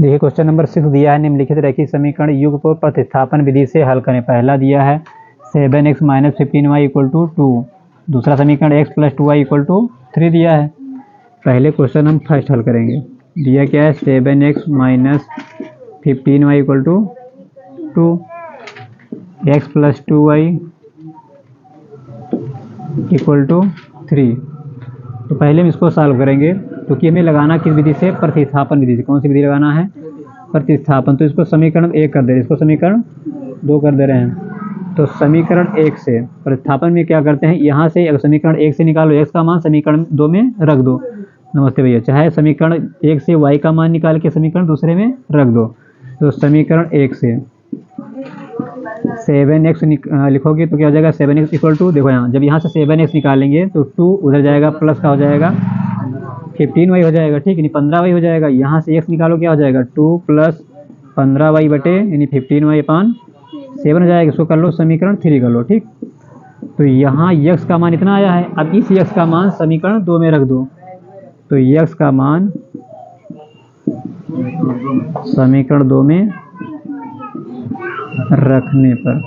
देखिए question number 6 दिया है, निम्नलिखित रैखिक समीकरण युग को प्रतिस्थापन विधि से हल करें। पहला दिया है 7x - 15y = 2। दूसरा समीकरण x + 2y = 3 दिया है। पहले क्वेश्चन हम फर्स्ट हल करेंगे। दिया क्या है 7x - 15y = 2, x + 2y = 3। तो पहले हम इसको सॉल्व करेंगे, क्योंकि हमें लगाना किस विधि से, प्रतिस्थापन विधि से। कौन सी विधि लगाना है, प्रतिस्थापन। तो इसको समीकरण 1 कर दे रहे हैं, इसको समीकरण 2 कर दे रहे हैं। तो समीकरण 1 से प्रतिस्थापन में क्या करते हैं, यहाँ से अगर समीकरण 1 से निकालो x का मान, समीकरण 2 में रख दो। नमस्ते भैया। चाहे समीकरण 1 से y का मान निकाल के समीकरण दूसरे में रख दो। तो समीकरण 1 से 7x लिखोगे तो क्या हो जाएगा, 7x = देखो यहाँ, जब यहाँ से 7x निकालेंगे तो 2 उधर जाएगा, प्लस का हो जाएगा 15y हो जाएगा, ठीक है, यानी 15y हो जाएगा। यहाँ से x निकालो, क्या हो जाएगा 2 + 15y बटे यानी 15y/7 हो जाएगा। इसको कर लो समीकरण 3 कर लो, ठीक। तो यहाँ x का मान इतना आया है। अब इस x का मान समीकरण 2 में रख दो। तो x का मान समीकरण 2 में रखने पर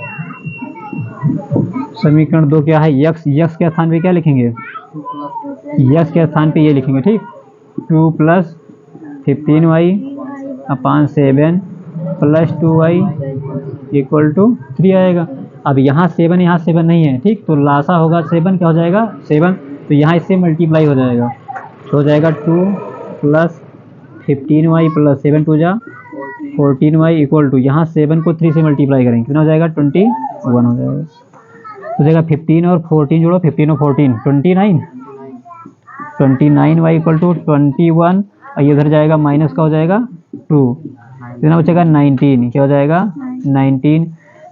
समीकरण 2 क्या है, x के स्थान पे क्या लिखेंगे, x के स्थान पे ये लिखेंगे, ठीक। 2 + 15y/7 + 2y = 3 आएगा। अब यहाँ 7 नहीं है, ठीक, तो लासा होगा 7, क्या हो जाएगा 7। तो यहाँ इससे मल्टीप्लाई हो जाएगा, तो हो जाएगा 2 + 15y + 7 2 जा 14y = यहाँ 7 को 3 से मल्टीप्लाई करेंगे, कितना हो जाएगा 21 हो जाएगा। तो जाएगा 15 और 14 जोड़ो, 15 और 14 29y = 21। और ये उधर जाएगा माइनस का हो जाएगा 2, कितना बचेगा 19, क्या हो जाएगा 19।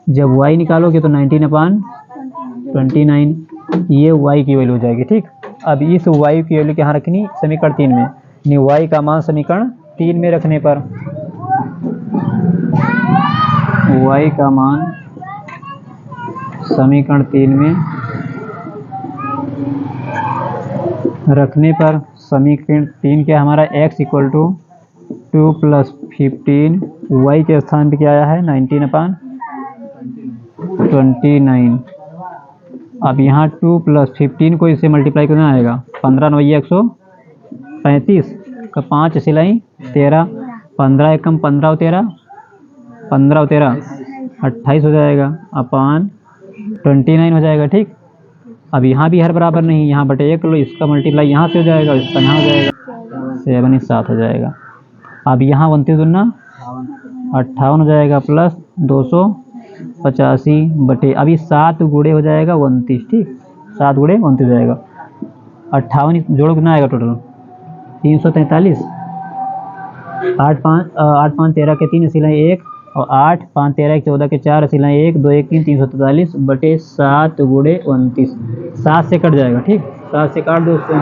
जब y निकालोगे तो 19/29, ये y की वैल्यू हो जाएगी, ठीक। अब इस y की वैल्यू यहाँ रखनी समीकरण 3 में, यानी y का मान समीकरण 3 में रखने पर y का मान समीकरण 3 में रखने पर समीकरण 3 क्या हमारा x = 2 + 15, y के स्थान पे क्या आया है 19/29। अब यहाँ 2 + 15 को इससे मल्टीप्लाई करना आएगा, 15 9 135 का 5 सिलाई 13, 15 एकम 15 और 13 28 हो जाएगा, अपान 29 हो जाएगा, ठीक। अब यहाँ भी हर बराबर नहीं, यहाँ बटे 1 लो, इसका मल्टीप्लाई यहाँ से हो जाएगा, इसका यहाँ हो जाएगा 7 हो जाएगा। अब यहाँ 29 दूना 58 हो जाएगा, प्लस 285 बटे, अभी 7 गुणे हो जाएगा 29, ठीक, 7 गुणे 29 हो जाएगा। 58 जोड़ो कितना आएगा टोटल 343, 8 5 13 के 3 सिलाई 1 और 8 5 13 के 14 के 4 सिलाई 1 2 1 3 343 बटे 7 गुणे 29, 7 से कट जाएगा, ठीक, 7 से काट दो उसको,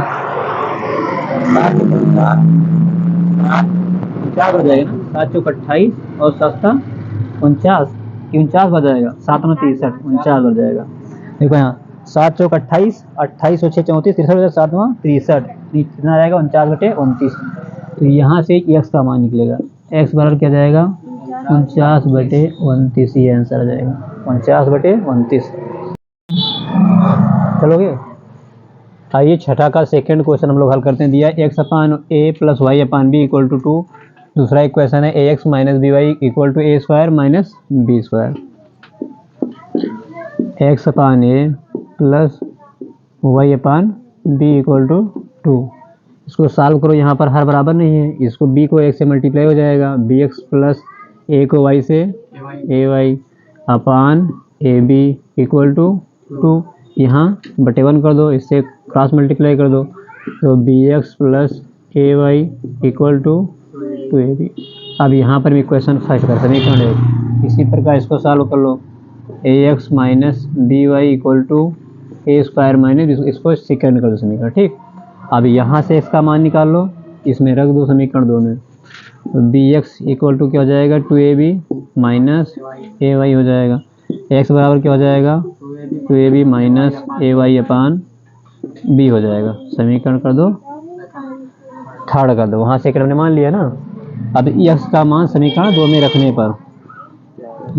49 हो जाएगा ना, 7 चौक 28 और 7 49 बच जाएगा, 7 9 63 49 बच जाएगा। देखो यहाँ 7 चौक 28 28 और 6 34 63 7 9 63, कितना आएगा 49/29। तो यहाँ से x का मान निकलेगा, x बराबर क्या जाएगा 49/29, ये आंसर आ जाएगा 49/29। चलोगे। आइए छठा का सेकंड क्वेश्चन हम लोग हल करते हैं। दिया x/a + y/b = 2। दूसरा एक क्वेश्चन है ax - by = a² - b²। x/a + y/b = 2। इसको सॉल्व करो, यहाँ पर हर बराबर नहीं है, इसको b को x से मल्टीप्लाई हो जाएगा, bx + a को y से ay/ab = 2। यहाँ बटे 1 कर दो, इससे क्रॉस मल्टीप्लाई कर दो, तो bx + ay = 2ab। अब यहाँ पर भी क्वेश्चन फर्स्ट का समीकरण 1, इसी प्रकार इसको सॉल्व कर लो, ax - by = a², इसको सेकंड कर दो समीकरण, ठीक। अब यहाँ से इसका मान निकाल लो, इसमें रख दो समीकरण 2 में, तो bx = क्या हो जाएगा 2ab - ay हो जाएगा, x बराबर क्या हो जाएगा 2ab - ay/b हो जाएगा। समीकरण कर दो, थर्ड कर दो, वहाँ सेकंड हमने मान लिया ना, अब यक्स का मान समीकरण 2 में रखने पर,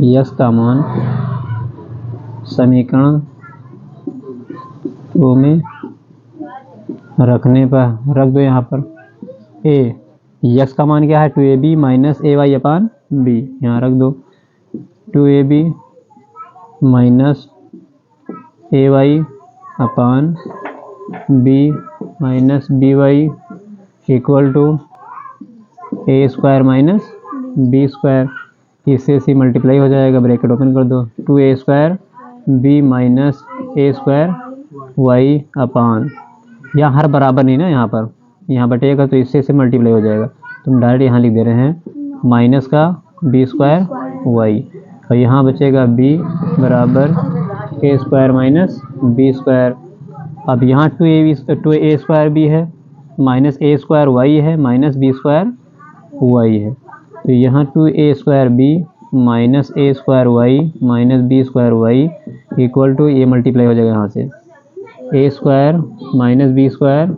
यक्स का मान समीकरण 2 में रखने पर रख दो यहाँ पर ए, यक्स का मान क्या है 2ab minus A Y upon B, यहाँ रख दो 2ab minus A Y upon B minus B Y equal to A square minus B square, इससे सी मल्टीप्लाई हो जाएगा, ब्रैकेट ओपन कर दो 2a square B minus A square Y अपान, यहाँ हर बराबर नहीं ना, यहाँ बटेगा तो इससे से मल्टीप्लाई हो जाएगा, तुम डायरेक्ट यहाँ लिख दे रहे हैं माइनस का बी स्क्वायर वाई, और यहाँ बचेगा बी बराबर A square minus B square. अब यहाँ 2a स्क्वायर बी है माइनस ए स्क्वायर वाई है माइनस बी स्क्वायर वाई है, तो यहाँ 2a square B minus A square Y minus B square Y equal to ये मल्टीप्लाई हो जाएगा यहाँ से A square minus B square,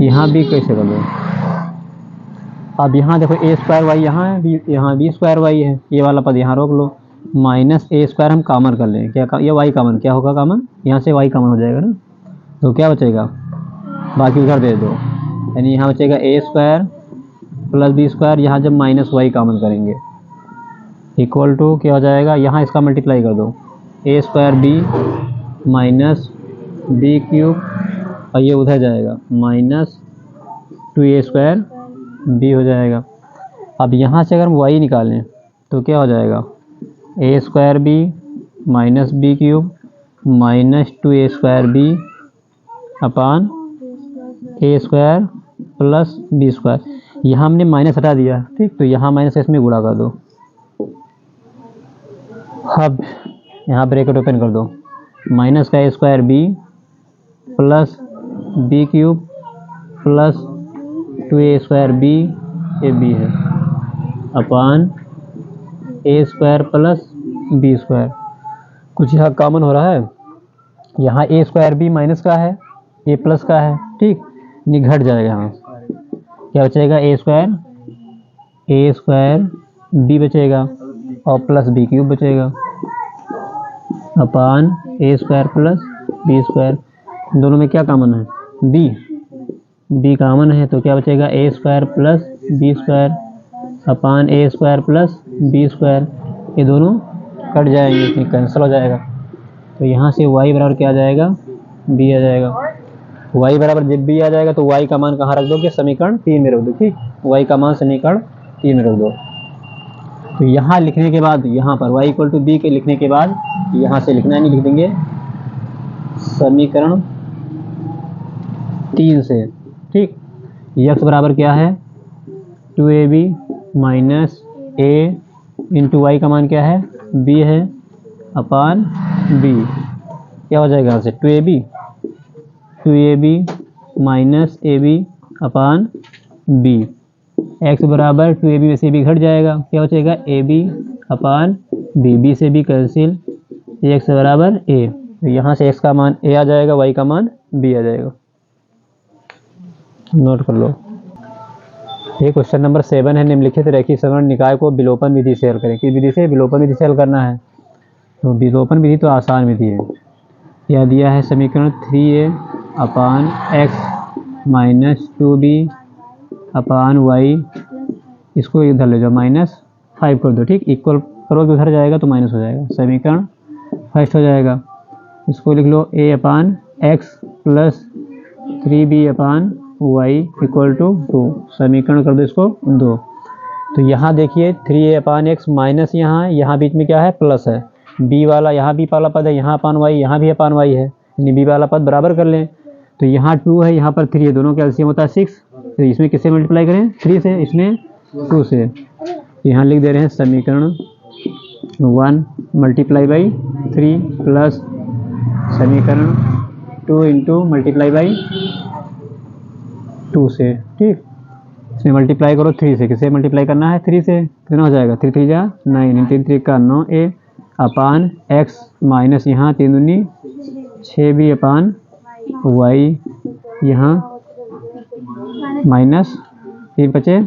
यहाँ भी कैसे कर लो, अब यहाँ देखो ए स्क्वायर वाई यहाँ है, यहाँ बी स्क्वायर वाई है, ये वाला पद यहाँ रोक लो, माइनस ए स्क्वायर हम कॉमन कर लें, क्या ये वाई कॉमन, क्या होगा कॉमन, यहाँ से वाई कॉमन हो जाएगा ना, तो क्या बचेगा, बाकी उधर दे दो, यानी यहाँ बचेगा A square plus B square, यहाँ जब माइनस वाई कॉमन करेंगे इक्वल टू क्या हो जाएगा, यहाँ इसका मल्टीप्लाई कर दो A square B minus B cube, और ये उधर जाएगा माइनस 2a स्क्वायर बी हो जाएगा। अब यहाँ से अगर हम y निकालें तो क्या हो जाएगा, A square B minus B cube minus 2a square B upon A square plus B square, यहाँ हमने माइनस हटा दिया, ठीक, तो यहाँ माइनस इसमें गुणा कर दो, अब यहाँ ब्रैकेट ओपन कर दो, माइनस का A square B plus B cube plus 2a square B, ये बी है upon A square plus B square, कुछ यहाँ कॉमन हो रहा है, यहाँ ए स्क्वायर बी माइनस का है, ए प्लस का है, ठीक, घट जाएगा, यहाँ क्या बचेगा ए स्क्वायर बी बचेगा और प्लस बी क्यूब बचेगा अपान A square plus B square, दोनों में क्या कॉमन है, बी कॉमन है, तो क्या बचेगा A square plus B square upon A square plus B square, ये दोनों कट जाएंगे, इसमें कैंसिल हो जाएगा, तो यहाँ से y बराबर क्या आ जाएगा, b आ जाएगा, y बराबर जब b आ जाएगा तो y का मान कहाँ रख दोगे, समीकरण 3 में रख दो, ठीक, y का मान समीकरण 3 में रख दो, तो यहाँ लिखने के बाद यहाँ पर y इक्वल टू बी के लिखने के बाद यहाँ से लिखना नहीं, लिख देंगे समीकरण 3 से, ठीक, x बराबर क्या है 2ab माइनस ए इंटू वाई का मान क्या है b है अपान b, क्या हो जाएगा यहाँ से 2ab माइनस ab अपान b, x बराबर 2ab में से b घट जाएगा, क्या बचेगा ab अपान b, b से b कैंसिल, x बराबर a, तो यहाँ से x का मान a आ जाएगा, y का मान b आ जाएगा, नोट कर लो। ये क्वेश्चन नंबर 7 है, निम्नलिखित रैखिक समीकरण निकाय को विलोपन विधि से हल करें, किस विधि से, विलोपन विधि से हल करना है, तो विलोपन विधि तो आसान विधि है, यह दिया है समीकरण 3a अपान x minus 2b upon y, इसको इधर ले जाओ -5 कर दो, ठीक, इक्वल करोगे उधर जाएगा तो माइनस हो जाएगा, समीकरण फर्स्ट हो जाएगा, इसको लिख लो a upon x plus 3b upon y equal to 2, समीकरण कर दो इसको 2, तो यहाँ देखिए 3a अपान x माइनस यहाँ बीच में क्या है प्लस है, b वाला यहाँ b वाला पद है, यहाँ अपान y, यहाँ भी अपान y है, यानी b वाला पद बराबर कर लें, तो यहाँ 2 है, यहाँ पर 3 है, दोनों का एलसीएम होता है 6, तो इसमें किससे मल्टीप्लाई करें 3 से, इसमें 2 से, यहाँ लिख दे रहे हैं समीकरण 1 मल्टीप्लाई बाई 3 प्लस समीकरण 2 इंटू मल्टीप्लाई बाई 2 से, ठीक, इसमें मल्टीप्लाई करो 3 से, किससे मल्टीप्लाई करना है 3 से, कितना हो जाएगा 3 3 जा 9, 3 3 का 9a अपान x माइनस यहाँ 3 दूनी 6b अपान y, यहाँ माइनस 3 बचे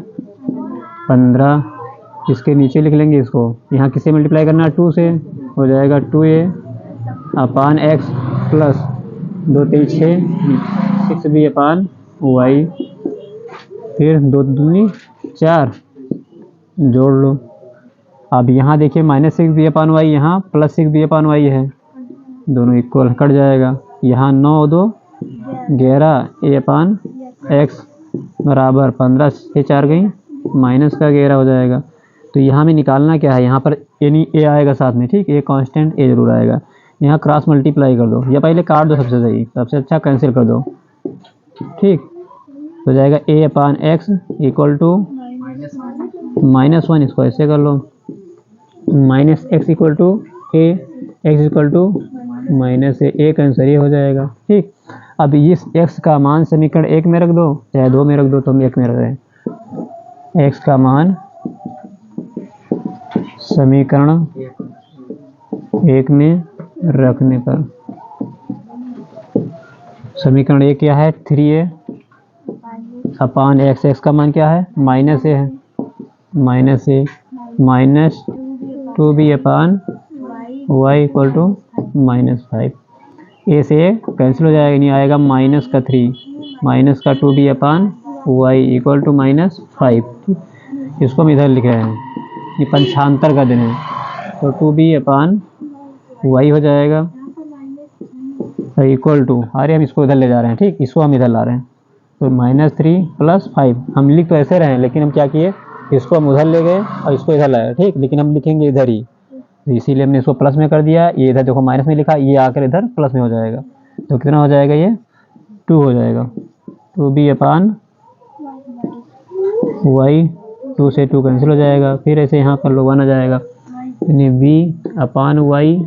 15, इसके नीचे लिख लेंगे इसको, यहाँ किससे मल्टीप्लाई करना है 2 से, हो जाएगा 2a अपान x प्लस 2 3 6 6b अपान y, फिर 2 दूनी 4 जोड़ लो। अब यहाँ देखिए -6b अपान y, यहाँ +6b अपान y है, दोनों इक्वल कट जाएगा। यहाँ 9 2 11 a अपान x बराबर 15 से 4 गई -11 हो जाएगा। तो यहाँ में निकालना क्या है, यहाँ पर यानी a आएगा साथ में, ठीक, a कांस्टेंट a जरूर आएगा। यहाँ क्रॉस मल्टीप्लाई कर दो या पहले काट दो, सबसे सही, सबसे अच्छा कैंसिल कर दो, ठीक, हो जाएगा a upon x equal to -1, इसको ऐसे कर लो, -x equal to a, x equal to -a cancel हो जाएगा, ठीक। अब इस x का मान समीकरण 1 में रख दो, चाहे 2 में रख दो, तो हम 1 में रख दें। x का मान समीकरण 1 में रखने पर समीकरण 1 क्या है, 3a अपान x, x का मान क्या है -a है, -a -2b upon y equal to -5, a से कैंसिल हो जाएगा, नहीं आएगा -3 -2b upon y equal to -5, ठीक। इसको हम इधर लिखे हैं, ये पंचांतर का दिन है, तो 2b अपान y हो जाएगा इक्वल टू, अरे हम इसको इधर ले जा रहे हैं, ठीक, इसको हम इधर ला रहे हैं, तो -3 + 5, हम लिख तो ऐसे रहे हैं, लेकिन हम क्या किए, इसको हम उधर ले गए और इसको इधर लाए, ठीक, लेकिन हम लिखेंगे इधर ही, तो इसीलिए हमने इसको प्लस में कर दिया, ये इधर देखो माइनस में लिखा, ये आकर इधर प्लस में हो जाएगा, तो कितना हो जाएगा, ये 2 हो जाएगा, 2b अपान y, 2 से 2 कैंसिल हो जाएगा, फिर ऐसे यहाँ कर लो 1 आ जाएगा, यानी b अपान y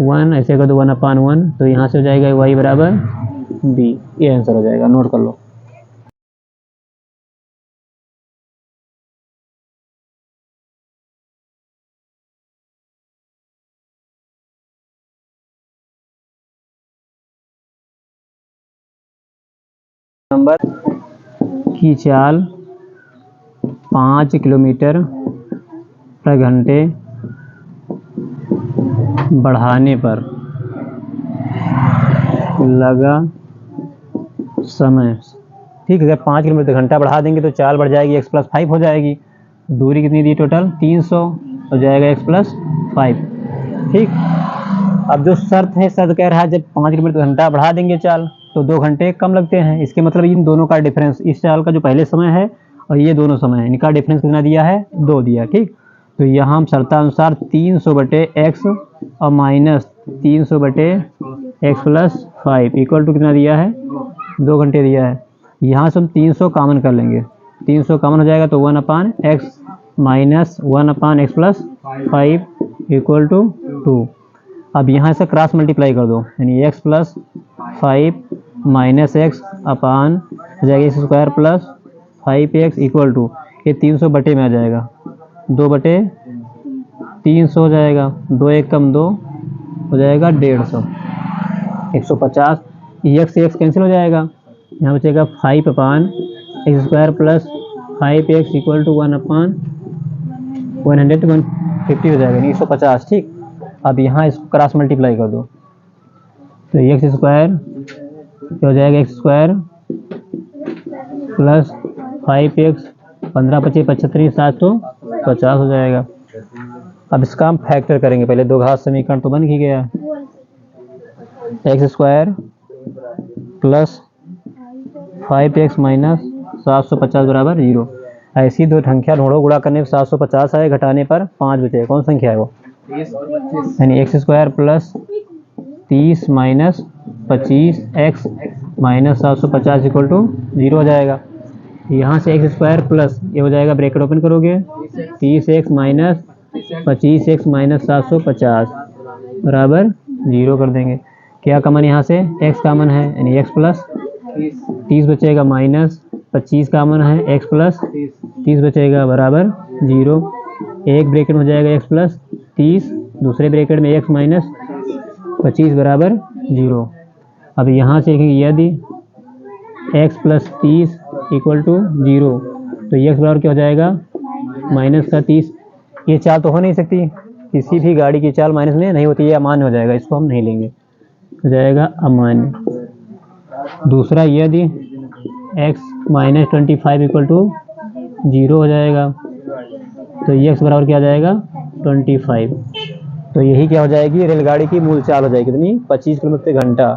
1, ऐसे कर दो 1 अपान 1, तो यहाँ से हो जाएगा y बराबर b, ये आंसर हो जाएगा, नोट कर लो। नंबर की चाल 5 किलोमीटर प्रति घंटे बढ़ाने पर लगा समय, ठीक है, अगर 5 किलोमीटर घंटा बढ़ा देंगे तो चाल बढ़ जाएगी x + 5 हो जाएगी, दूरी कितनी दी टोटल 300 हो जाएगा x + 5, ठीक। अब जो शर्त है, शर्त कह रहा है जब 5 किलोमीटर घंटा बढ़ा देंगे चाल तो 2 घंटे कम लगते हैं, इसके मतलब इन दोनों का डिफरेंस, इस चाल का जो पहले समय है और ये दोनों समय है, इनका डिफरेंस कितना दिया है, 2 दिया, ठीक। तो यहाँ हम शर्तानुसार 300/x और -300/x + 5 इक्वल टू कितना दिया है, 2 घंटे दिया है। यहाँ से हम 300 कॉमन कर लेंगे, 300 कॉमन हो जाएगा तो 1/x -1/x + 5 इक्वल टू 2। अब यहाँ से क्रॉस मल्टीप्लाई कर दो, यानी x + 5 -x अपान हो जाएगा x² + 5x इक्वल टू, ये 300 बटे में आ जाएगा, 2/300 हो जाएगा, 2 1 कम 2 हो जाएगा 150, 150, x से x कैंसिल हो जाएगा, यहाँ बचेगा 5/x² + 5x इक्वल टू 1/150 हो जाएगा, 150, ठीक। अब यहाँ इसको क्रॉस मल्टीप्लाई कर दो, तो x² हो जाएगा x² + 5x, 15 × 5 = 75, 750 हो जाएगा। अब इसका हम फैक्टर करेंगे, पहले दो घात समीकरण तो बन ही गया, x² + 5x - 750 बराबर 0। ऐसी दो संख्या ढूंढो, गुणा करने पर 750 आए, घटाने पर 5 बचे, कौन संख्या है वो, यानी x² + 30 - 25x - 750 इक्वल टू 0 हो जाएगा। यहाँ से x² प्लस ये हो जाएगा, ब्रैकेट ओपन करोगे, 30x - 25x - 750 बराबर 0 कर देंगे। क्या कॉमन यहाँ से, x कॉमन है, यानी x + 30 बचेगा, -25 कॉमन है, x + 30 बचेगा बराबर 0। एक ब्रैकेट में हो जाएगा x + 30, दूसरे ब्रैकेट में x - 25 बराबर 0। अब यहाँ से यदि x + 30 इक्वल टू 0, तो तो x बराबर क्या हो जाएगा माइनस का 30। ये चाल तो हो नहीं सकती, किसी भी गाड़ी की चाल माइनस में नहीं होती, ये अमान्य हो जाएगा, इसको हम नहीं लेंगे, हो जाएगा अमान्य। दूसरा यदि x माइनस 25 इक्वल टू 0 हो जाएगा तो x बराबर क्या आ जाएगा 25। तो यही क्या हो जाएगी रेलगाड़ी की मूल चाल हो जाएगी कितनी 25 किलोमीटर घंटा।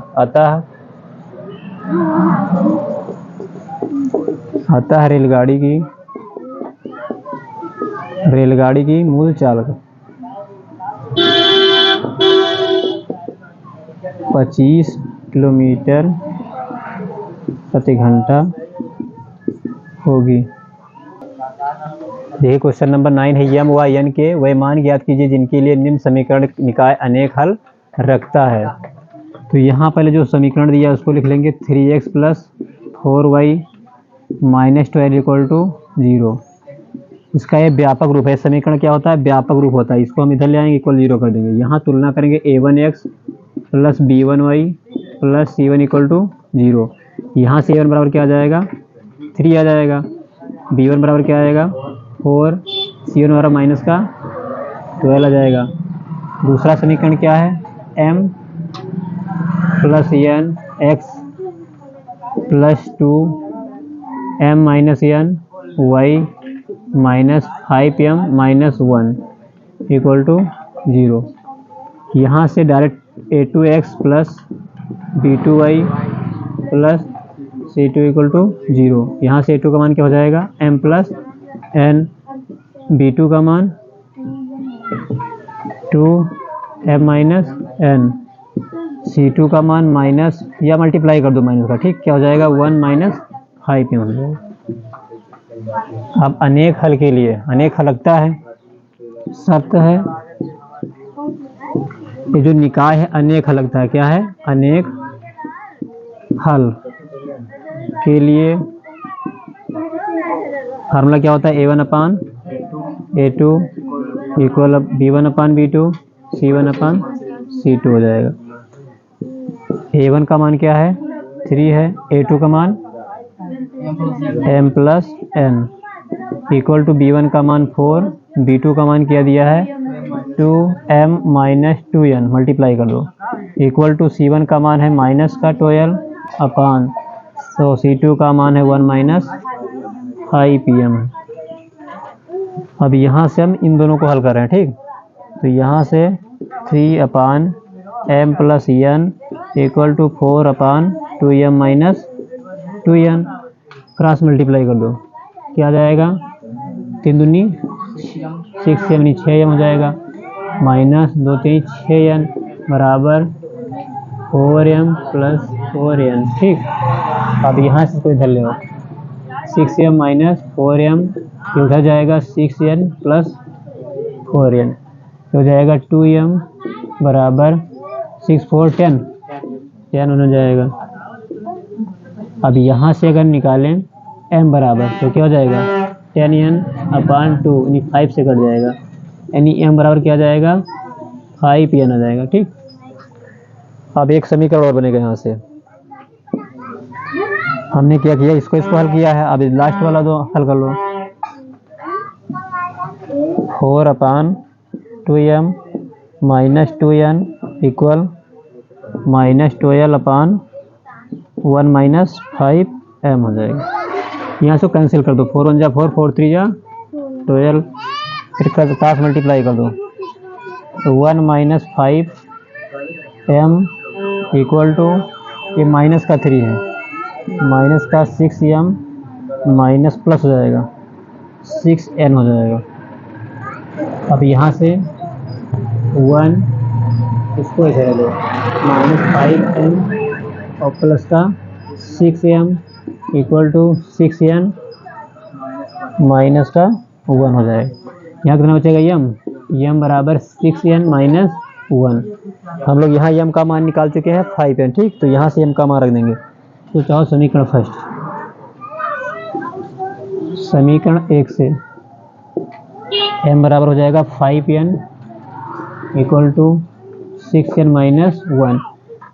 आता है रेलगाड़ी की मूल चाल 25 किलोमीटर प्रति घंटा होगी। देखिए क्वेश्चन नंबर 9 है यम व एन के वह मान ज्ञात कीजिए जिनके लिए निम्न समीकरण निकाय अनेक हल रखता है। तो यहाँ पहले जो समीकरण दिया उसको लिख लेंगे 3x plus 4y minus 12 equal to 0। इसका ये व्यापक रूप है, समीकरण क्या होता है व्यापक रूप होता है, इसको हम इधर ले आएंगे इक्वल 0 कर देंगे। यहाँ तुलना करेंगे a1x plus b1y plus c1 equal to 0। यहाँ से a1 बराबर क्या आ जाएगा 3 आ जाएगा, b1 बराबर क्या आएगा 4, c1 बराबर माइनस का 12 आ जाएगा। दूसरा समीकरण क्या है m plus n x plus 2 m minus n y minus 5m minus 1 equal to 0। यहाँ से direct a2x plus b2y plus c2 equal to 0। यहाँ से a2 का मान क्या हो जाएगा m प्लस n, b2 का मान 2m माइनस n, c2 का मान माइनस या मल्टीप्लाई कर दो माइनस का, ठीक क्या हो जाएगा 1 माइनस 5 हो जाएगा। अब अनेक हल के लिए अनेक हल लगता है, शर्त है ये जो निकाय है अनेक हल लगता है, क्या है अनेक हल के लिए फार्मूला क्या होता है a1 अपान a2 इक्वल b1 अपान b2 c1 अपान c2 हो जाएगा। a1 का मान क्या है 3 है, a2 का मान m plus n equal to b1 का मान 4, b2 का मान क्या दिया है 2m माइनस 2n मल्टीप्लाई कर दो इक्वल टू c1 का मान है माइनस का 12 अपान, तो c2 का मान है 1 माइनस 5pm। अब यहाँ से हम इन दोनों को हल कर रहे हैं, ठीक। तो यहाँ से 3 upon m plus n equal to 4 upon 2m minus 2n cross multiply कर दो क्या आ जाएगा 3 दूनी 6 यानी 6m हो जाएगा माइनस 2 3 6n बराबर 4m प्लस 4n, ठीक। अब यहाँ से कोई इधर ले 6m माइनस 4m इधर जाएगा 6n प्लस 4n हो जाएगा 2m बराबर 6 4 10 होने जाएगा। अब यहाँ से अगर निकालें m बराबर तो क्या हो जाएगा 10n अपान 2 यानी 5 से कट जाएगा, यानी m बराबर क्या आ जाएगा 5n आ जाएगा, ठीक। अब एक समीकरण और बनेगा, यहाँ से हमने क्या किया इसको हल किया है, अब लास्ट वाला दो हल कर लो 4 upon 2m minus 2n equal minus 12 अपान 1 माइनस 5m हो जाएगा। यहाँ से कैंसिल कर दो 4 1 जा 4 4 3 जा 12 फिर कर पास मल्टीप्लाई कर दो तो 1 माइनस 5m इक्वल टू ये माइनस का 3 है माइनस का 6m माइनस प्लस हो जाएगा 6n हो जाएगा। अब यहाँ से 1 इसको इधर ले लो माइनस 5m और प्लस का 6m equal to 6n minus का 1 हो जाएगा। यहाँ कितना बचेगा m बराबर 6n माइनस 1। हम लोग यहाँ m का मान निकाल चुके हैं 5n, ठीक। तो यहाँ से m का मान रख देंगे। तो चाहो समीकरण फर्स्ट, समीकरण 1 से m बराबर हो जाएगा 5n equal to 6n minus 1।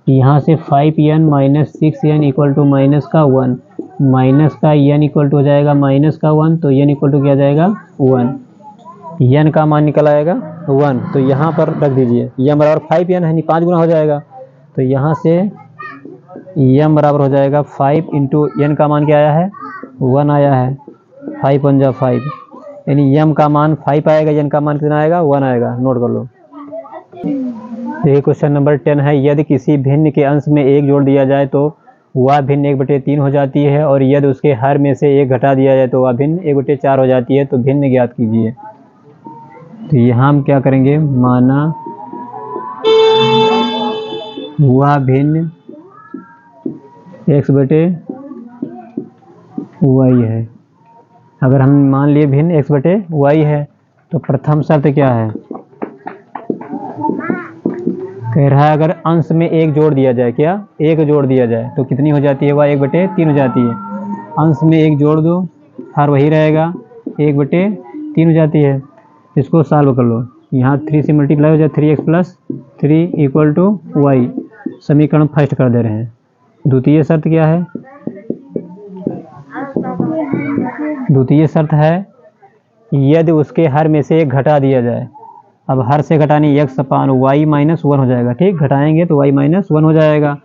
यहाँ से 5n minus 6n equal to minus का 1 माइनस का n इक्वल टू हो जाएगा माइनस का 1, तो n इक्वल टू क्या जाएगा 1, n का मान निकल आएगा 1, तो यहाँ पर रख दीजिए m बराबर 5n है, नहीं 5 गुना हो जाएगा, तो यहाँ से m बराबर हो जाएगा 5 इंटू n का मान क्या आया है 1 आया है, 5 1 जा 5, यानी m का मान 5 आएगा, n का मान कितना आएगा 1 आएगा, नोट कर लो। देखिए क्वेश्चन नंबर 10 है, यदि किसी भिन्न के अंश में 1 जोड़ दिया जाए तो वह भिन्न 1/3 हो जाती है, और यदि उसके हर में से 1 घटा दिया जाए तो वह भिन्न 1/4 हो जाती है, तो भिन्न ज्ञात कीजिए। तो यहाँ हम क्या करेंगे, माना वह भिन्न x/y है। अगर हम मान लिए भिन्न x/y है, तो प्रथम शर्त क्या है, कह रहा है अगर अंश में 1 जोड़ दिया जाए, क्या 1 जोड़ दिया जाए तो कितनी हो जाती है, वह 1/3 हो जाती है। अंश में 1 जोड़ दो, हर वही रहेगा, 1/3 हो जाती है। इसको सॉल्व कर लो, यहाँ 3 से मल्टीप्लाई हो जाए, 3x plus 3 equal to y, समीकरण फर्स्ट कर दे रहे हैं। द्वितीय शर्त क्या है, द्वितीय शर्त है यदि उसके हर में से 1 घटा दिया जाए। अब हर से घटाने x/y माइनस 1 हो जाएगा, ठीक, घटाएंगे तो y माइनस 1 हो जाएगा,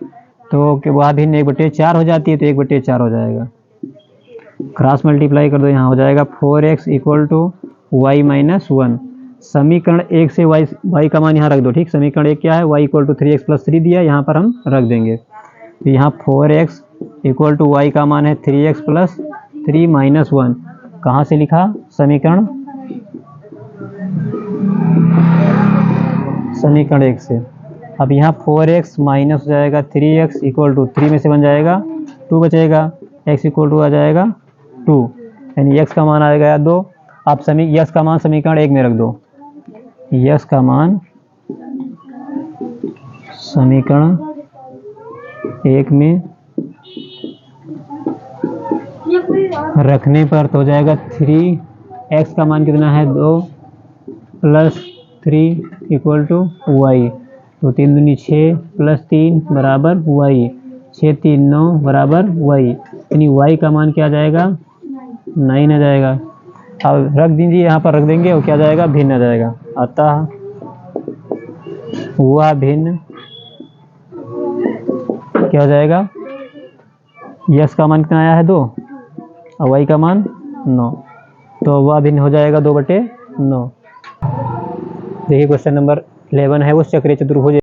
तो वह भिन्न 1/4 हो जाती है, तो 1/4 हो जाएगा। क्रॉस मल्टीप्लाई कर दो, यहाँ हो जाएगा 4x equal to Y minus 1। समीकरण 1 से y का मान यहाँ रख दो, ठीक, समीकरण 1 क्या है, y equal to 3x plus 3 दिया, यहाँ पर हम रख देंगे। तो यहाँ 4x इक्वल टू वाई का मान है 3x प्लस 3 माइनस 1, कहाँ से लिखा, समीकरण 1 से। अब यहाँ 4x माइनस हो जाएगा 3x इक्वल टू 3 में से बन जाएगा 2 बचेगा, x इक्वल टू आ जाएगा 2, यानी x का मान आ जाएगा 2। आप x का मान समीकरण 1 में रख दो, x का मान समीकरण 1 में रखने पर तो हो जाएगा 3x का मान कितना है 2 प्लस 3 इक्वल टू वाई, तो 3 दूनी 6 प्लस 3 बराबर वाई, 6 3 9 बराबर वाई, यानी वाई का मान क्या आ जाएगा 9 आ जाएगा। अब रख दीजिए, यहाँ पर रख देंगे और क्या जाएगा भिन्न आ जाएगा। अतः वह भिन्न क्या हो जाएगा, यस का मान कितना आया है 2 और वाई का मान 9, तो वह भिन्न हो जाएगा 2/9। देखिए क्वेश्चन नंबर 11 है, उस चक्रीय चतुर्भुज